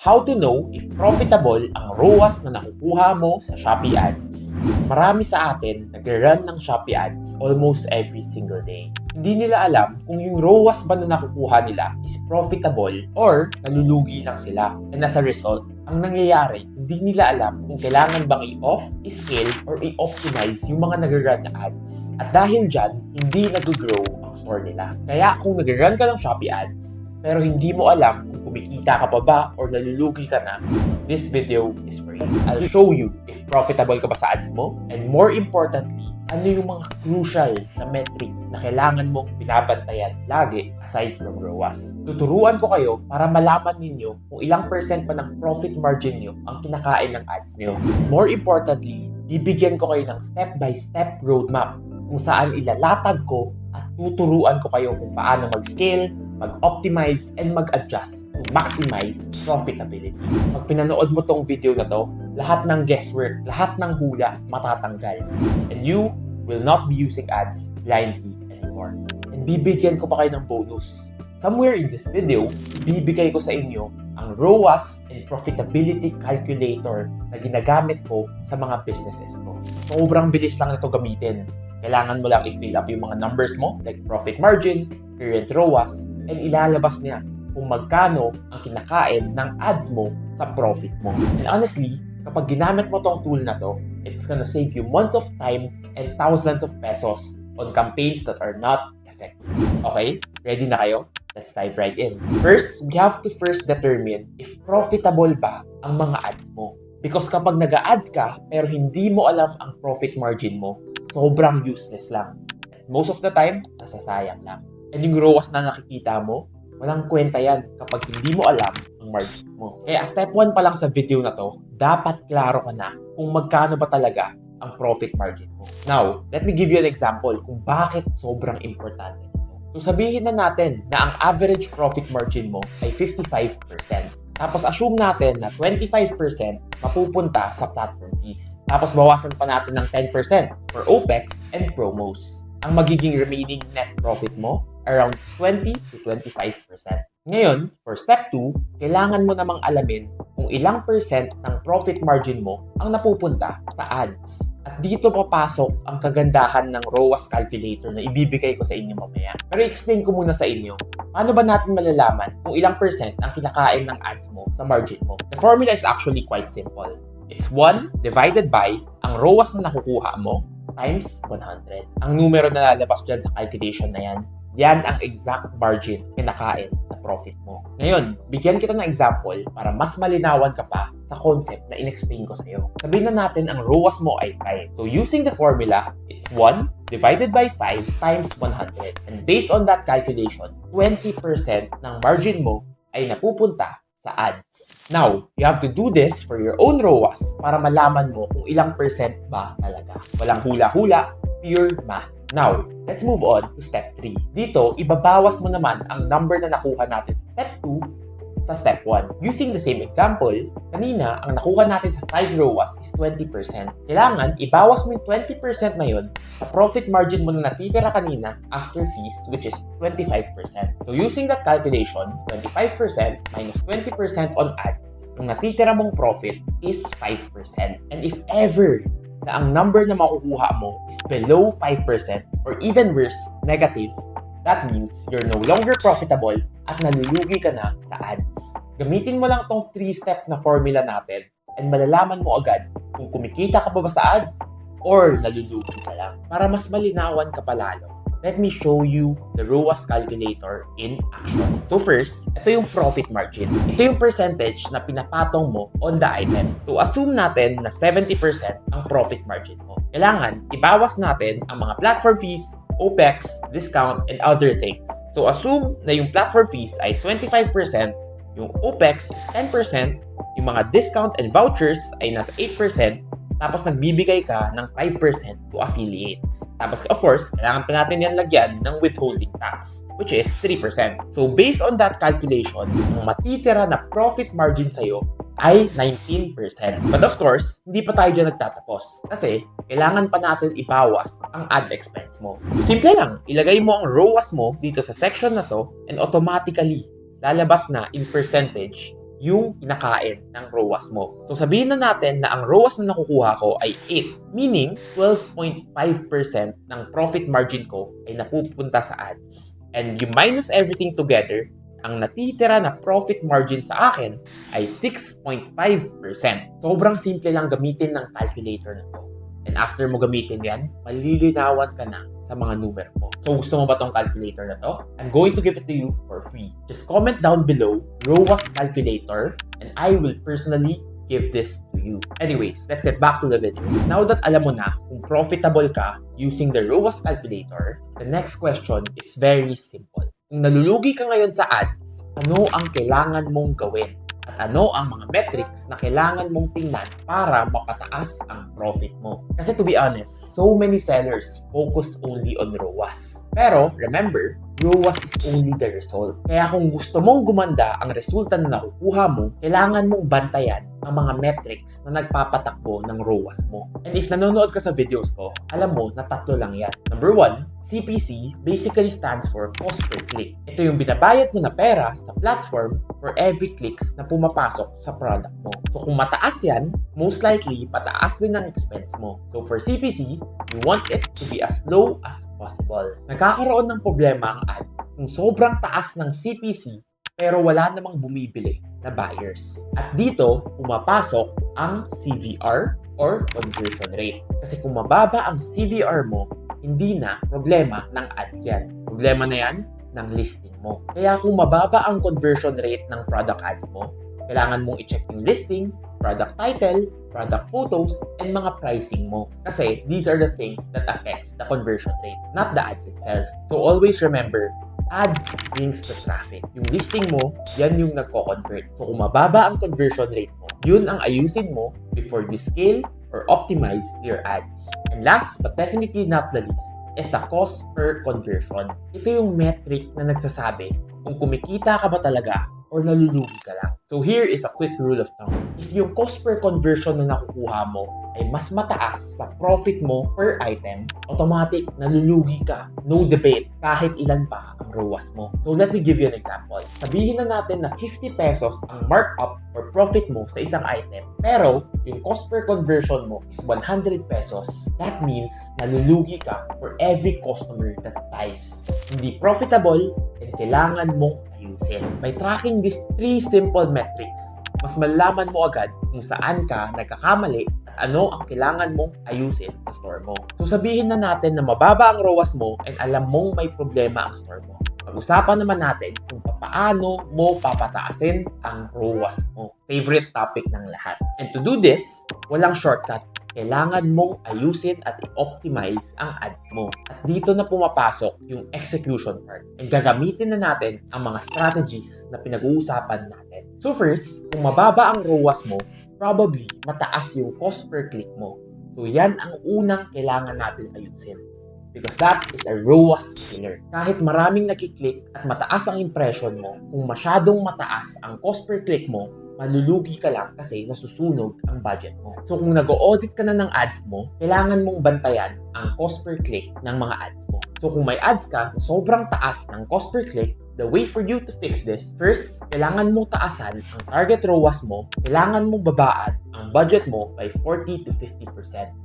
How to know if profitable ang ROAS na nakukuha mo sa Shopee Ads. Marami sa atin nag-run ng Shopee Ads almost every single day. Hindi nila alam kung yung ROAS ba na nakukuha nila is profitable or nalulugi lang sila. And as a result, ang nangyayari, hindi nila alam kung kailangan bang i-off, i-scale, or i-optimize yung mga nag-run na ads. At dahil dyan, hindi nag-grow ang store nila. Kaya kung nag-run ka ng Shopee Ads, pero hindi mo alam kung kumikita ka pa ba or nalulugi ka na, this video is for you. I'll show you if profitable ka ba sa ads mo, and more importantly, ano yung mga crucial na metric na kailangan mong binabantayan lagi aside from ROAS. Tuturuan ko kayo para malaman ninyo kung ilang percent pa ng profit margin nyo ang kinakain ng ads nyo. More importantly, bibigyan ko kayo ng step-by-step roadmap kung saan ilalatag ko at tuturuan ko kayo kung paano mag-scale, mag-optimize, and mag-adjust to maximize profitability. Pag pinanood mo tong video na to, lahat ng guesswork, lahat ng hula matatanggal. And you will not be using ads blindly anymore. And bibigyan ko pa kayo ng bonus. Somewhere in this video, bibigay ko sa inyo ang ROAS and profitability calculator na ginagamit ko sa mga businesses ko. Sobrang bilis lang ito gamitin. Kailangan mo lang i-fill up yung mga numbers mo like profit margin, current ROAS, and ilalabas niya kung magkano ang kinakain ng ads mo sa profit mo. And honestly, kapag ginamit mo tong tool na to, it's gonna save you months of time and thousands of pesos on campaigns that are not effective. Okay? Ready na kayo? Let's dive right in. First, we have to first determine if profitable ba ang mga ads mo. Because kapag nag-ads ka pero hindi mo alam ang profit margin mo, sobrang useless lang. And most of the time, nasasayang lang. And yung ROAS na nakikita mo, walang kwenta yan kapag hindi mo alam ang margin mo. Kaya step 1 pa lang sa video na to, dapat klaro ka na kung magkano ba talaga ang profit margin mo. Now, let me give you an example kung bakit sobrang importante nito. So sabihin na natin na ang average profit margin mo ay 55%. Tapos assume natin na 25% mapupunta sa platform fees. Tapos bawasan pa natin ng 10% for OPEX and promos. Ang magiging remaining net profit mo, around 20 to 25%. Ngayon, for step 2, kailangan mo namang alamin kung ilang percent ng profit margin mo ang napupunta sa ads. At dito papasok ang kagandahan ng ROAS calculator na ibibigay ko sa inyo mamaya. Pero explain ko muna sa inyo, paano ba natin malalaman kung ilang percent ang kinakain ng ads mo sa margin mo? The formula is actually quite simple. It's 1 divided by ang ROAS na nakukuha mo times 100. Ang numero na lalabas dyan sa calculation na yan ang exact margin kinakain sa profit mo. Ngayon, bigyan kita ng example para mas malinawan ka pa sa concept na in-explain ko sa'yo. Sabihin na natin ang ROAS mo ay 5. So using the formula, it's 1 divided by 5 times 100. And based on that calculation, 20% ng margin mo ay napupunta sa ads. Now, you have to do this for your own ROAS para malaman mo kung ilang percent ba talaga. Walang hula-hula, pure math. Now, let's move on to step 3. Dito, ibabawas mo naman ang number na nakuha natin sa step 2 sa step 1. Using the same example, kanina, ang nakuha natin sa 5 ROAS is 20%. Kailangan, ibawas mo yung 20% na yun sa profit margin mo na natitira kanina after fees, which is 25%. So using that calculation, 25% minus 20% on ads, yung natitira mong profit is 5%. And if ever na ang number na makukuha mo is below 5% or even worse, negative, that means you're no longer profitable at nalulugi ka na sa ads. Gamitin mo lang tong 3-step na formula natin and malalaman mo agad kung kumikita ka pa ba sa ads or nalulugi ka lang. Para mas malinawan ka palalo, let me show you the ROAS calculator in action. So first, ito yung profit margin. Ito yung percentage na pinapatong mo on the item. So assume natin na 70% ang profit margin mo. Kailangan, ibawas natin ang mga platform fees, OPEX, discount, and other things. So assume na yung platform fees ay 25%, yung OPEX is 10%, yung mga discount and vouchers ay nasa 8%, tapos nagbibigay ka ng 5% to affiliates. Tapos of course, kailangan pa natin yan lagyan ng withholding tax, which is 3%. So based on that calculation, ang matitira na profit margin sa'yo ay 19%. But of course, hindi pa tayo dyan nagtatapos. Kasi kailangan pa natin ibawas ang ad expense mo. Simple lang, ilagay mo ang ROAS mo dito sa section na to and automatically lalabas na in percentage yung kinakain ng ROAS mo. So sabihin na natin na ang ROAS na nakukuha ko ay 8, meaning 12.5% ng profit margin ko ay napupunta sa ads. And you minus everything together, ang natitira na profit margin sa akin ay 6.5%. Sobrang simple lang gamitin ng calculator na to. And after mo gamitin yan, malilinawan ka na sa mga numero mo. So gusto mo ba tong calculator na to? I'm going to give it to you for free. Just comment down below ROAS calculator and I will personally give this to you. Anyways, let's get back to the video. Now that alam mo na kung profitable ka using the ROAS calculator, the next question is very simple. Kung nalulugi ka ngayon sa ads, ano ang kailangan mong gawin? At ano ang mga metrics na kailangan mong tingnan para mapataas ang profit mo? Kasi to be honest, so many sellers focus only on ROAS. Pero remember, ROAS is only the result. Kaya kung gusto mong gumanda ang resulta na nakukuha mo, kailangan mong bantayan ang mga metrics na nagpapatakbo ng ROAS mo. And if nanonood ka sa videos ko, alam mo na tatlo lang yan. Number 1, CPC basically stands for cost per click. Ito yung binabayad mo na pera sa platform for every clicks na pumapasok sa product mo. So kung mataas yan, most likely pataas din ang expense mo. So for CPC, you want it to be as low as possible. Nagkakaroon ng problema ang ad kung sobrang taas ng CPC pero wala namang bumibili na buyers. At dito, pumapasok ang CVR or conversion rate. Kasi kung mababa ang CVR mo, hindi na problema ng ads yan. Problema na yan ng listing mo. Kaya kung mababa ang conversion rate ng product ads mo, kailangan mong i-check yung listing, product title, product photos, and mga pricing mo. Kasi these are the things that affects the conversion rate, not the ads itself. So always remember, ads brings the traffic. Yung listing mo, yan yung nagko-convert. So kung mababa ang conversion rate mo, yun ang ayusin mo before you scale or optimize your ads. And last but definitely not the least is the cost per conversion. Ito yung metric na nagsasabi kung kumikita ka ba talaga or nalulugi ka lang. So here is a quick rule of thumb. If yung cost per conversion na nakukuha mo ay mas mataas sa profit mo per item, automatic nalulugi ka. No debate, kahit ilan pa ang ROAS mo. So let me give you an example. Sabihin na natin na 50 pesos ang markup or profit mo sa isang item, pero yung cost per conversion mo is 100 pesos. That means nalulugi ka for every customer that buys. Hindi profitable and kailangan mong ayusin. By tracking these 3 simple metrics, mas malaman mo agad kung saan ka nagkakamali at ano ang kailangan mong ayusin sa store mo. So sabihin na natin na mababa ang ROAS mo and alam mong may problema ang store mo. Pag-usapan naman natin kung paano mo papataasin ang ROAS mo. Favorite topic ng lahat. And to do this, walang shortcut. Kailangan mong ayusin at i-optimize ang ads mo. At dito na pumapasok yung execution part. And gagamitin na natin ang mga strategies na pinag-uusapan natin. So first, kung mababa ang ROAS mo, probably mataas yung cost per click mo. So yan ang unang kailangan natin ayusin. Because that is a ROAS killer. Kahit maraming nakiklik at mataas ang impression mo, kung masyadong mataas ang cost per click mo, malulugi ka lang kasi nasusunog ang budget mo. So kung nag-audit ka na ng ads mo, kailangan mong bantayan ang cost per click ng mga ads mo. So kung may ads ka na sobrang taas ng cost per click, the way for you to fix this, first, kailangan mong taasan ang target ROAS mo, kailangan mong babaan ang budget mo by 40 to 50%.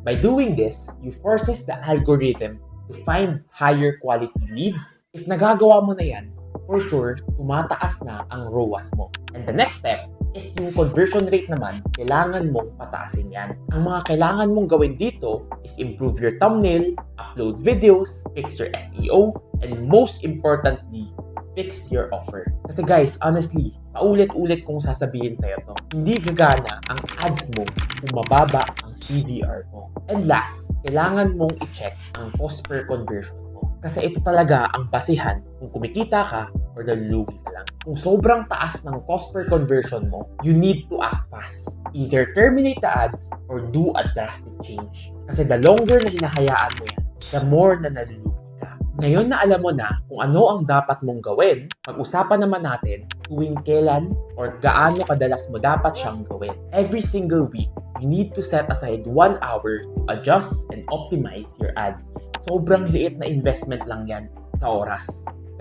By doing this, you forces the algorithm to find higher quality leads. If nagagawa mo na yan, for sure, tumataas na ang ROAS mo. And the next step is yung conversion rate naman, kailangan mong pataasin yan. Ang mga kailangan mong gawin dito is improve your thumbnail, upload videos, fix your SEO, and most importantly, fix your offer. Kasi guys, honestly, paulit-ulit kong sasabihin sa'yo to. Hindi gagana ang ads mo kung mababa ang CVR mo. And last, kailangan mong i-check ang cost per conversion mo. Kasi ito talaga ang basihan kung kumikita ka or nalulugi ka lang. Kung sobrang taas ng cost per conversion mo, you need to act fast. Either terminate the ads or do a drastic change. Kasi the longer na hinahayaan mo yan, the more na nalulugi ka. Ngayon na alam mo na kung ano ang dapat mong gawin, pag-usapan naman natin tuwing kailan or gaano kadalas mo dapat siyang gawin. Every single week, you need to set aside 1 hour to adjust and optimize your ads. Sobrang liit na investment lang yan sa oras.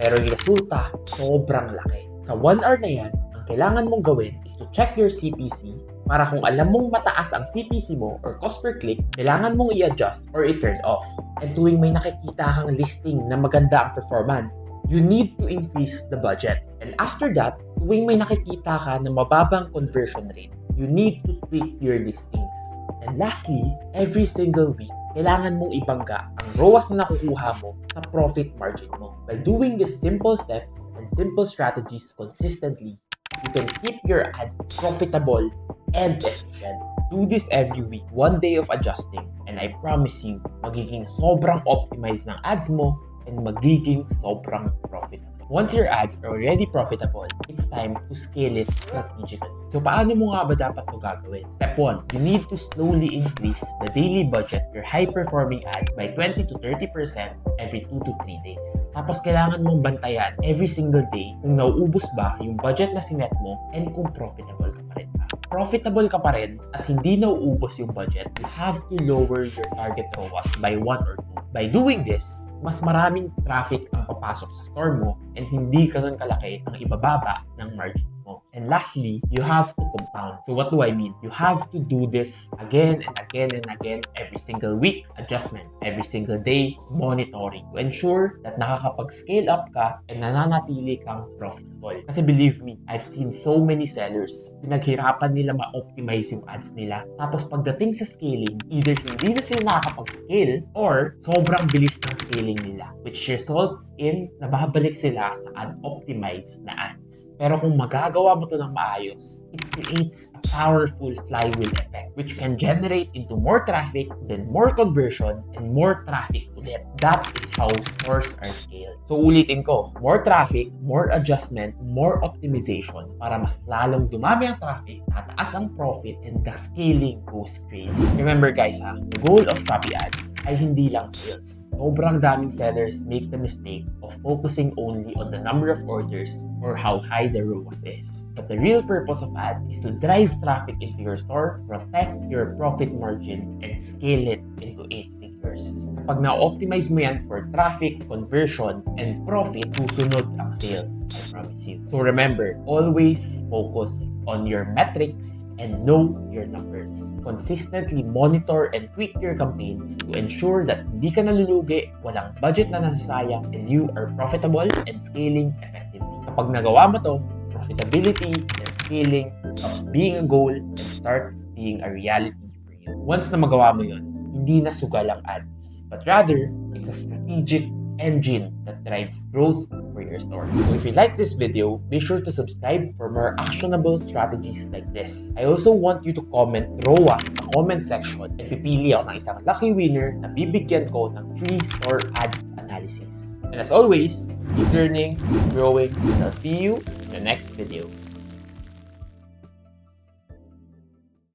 Pero yung resulta, sobrang laki. Sa 1 hour na yan, ang Ang kailangan mong gawin is to check your CPC para kung alam mong mataas ang CPC mo or cost per click, kailangan mong i-adjust or i-turn off. And tuwing may nakikita kang listing na maganda ang performance, you need to increase the budget. And after that, tuwing may nakikita ka na mababang conversion rate, you need to tweak your listings. And lastly, every single week, kailangan mong ibangga ang ROAS na nakukuha mo sa profit margin mo. By doing these simple steps and simple strategies consistently, you can keep your ad profitable and efficient. Do this every week, one day of adjusting, and I promise you, magiging sobrang optimized ng ads mo and magiging sobrang profitable. Once your ads are already profitable, it's time to scale it strategically. So paano mo nga ba dapat ito gagawin? Step 1, you need to slowly increase the daily budget your high-performing ad by 20 to 30% every 2 to 3 days. Tapos kailangan mong bantayan every single day kung nauubos ba yung budget na sinet mo and kung profitable ka pa rin ba. Profitable ka pa rin at hindi nauubos yung budget, you have to lower your target ROAS by 1 or 2. By doing this, mas maraming traffic ang papasok sa store mo and hindi ganun kalaki ang ibababa ng margins mo. And lastly, you have to compound. So what do I mean? You have to do this again and again and again every single week. Adjustment. Every single day, monitoring. To ensure that nakakapag-scale up ka and nananatili kang profitable. Kasi believe me, I've seen so many sellers, pinaghirapan nila ma-optimize yung ads nila. Tapos pagdating sa scaling, either hindi na sila nakakapag-scale or sobrang bilis ng scaling nila. Which results in nababalik sila sa ad-optimized na ads. Pero kung magagawa mo to ng maayos, it creates a powerful flywheel effect which can generate into more traffic, then more conversion, and more traffic ulit. That is how stores are scaled. So ulitin ko, more traffic, more adjustment, more optimization para mas lalong dumami ang traffic, tataas ang profit, and the scaling goes crazy. Remember guys the goal of Shopee Ads ay hindi lang sales. Sobrang daming sellers make the mistake of focusing only on the number of orders or how high the ROAS is. But the real purpose of ad is to drive traffic into your store, protect your profit margin, and scale it into 8 figures. Kapag na-optimize mo yan for traffic, conversion, and profit, susunod ang sales. I promise you. So remember, always focus on your metrics and know your numbers. Consistently monitor and tweak your campaigns to ensure that hindi ka nalulugi, walang budget na nasasayang, and you are profitable and scaling effectively. Kapag nagawa mo to, profitability and scaling stops being a goal and starts being a reality for you. Once na magawa mo yun, hindi na sugal ang ads, but rather, it's a strategic engine that drives growth for your store. So if you like this video, be sure to subscribe for more actionable strategies like this. I also want you to comment ROAS sa comment section at pipili ako ng isang lucky winner na bibigyan ko ng free store ads analysis. And as always, keep learning, keep growing, and I'll see you in the next video.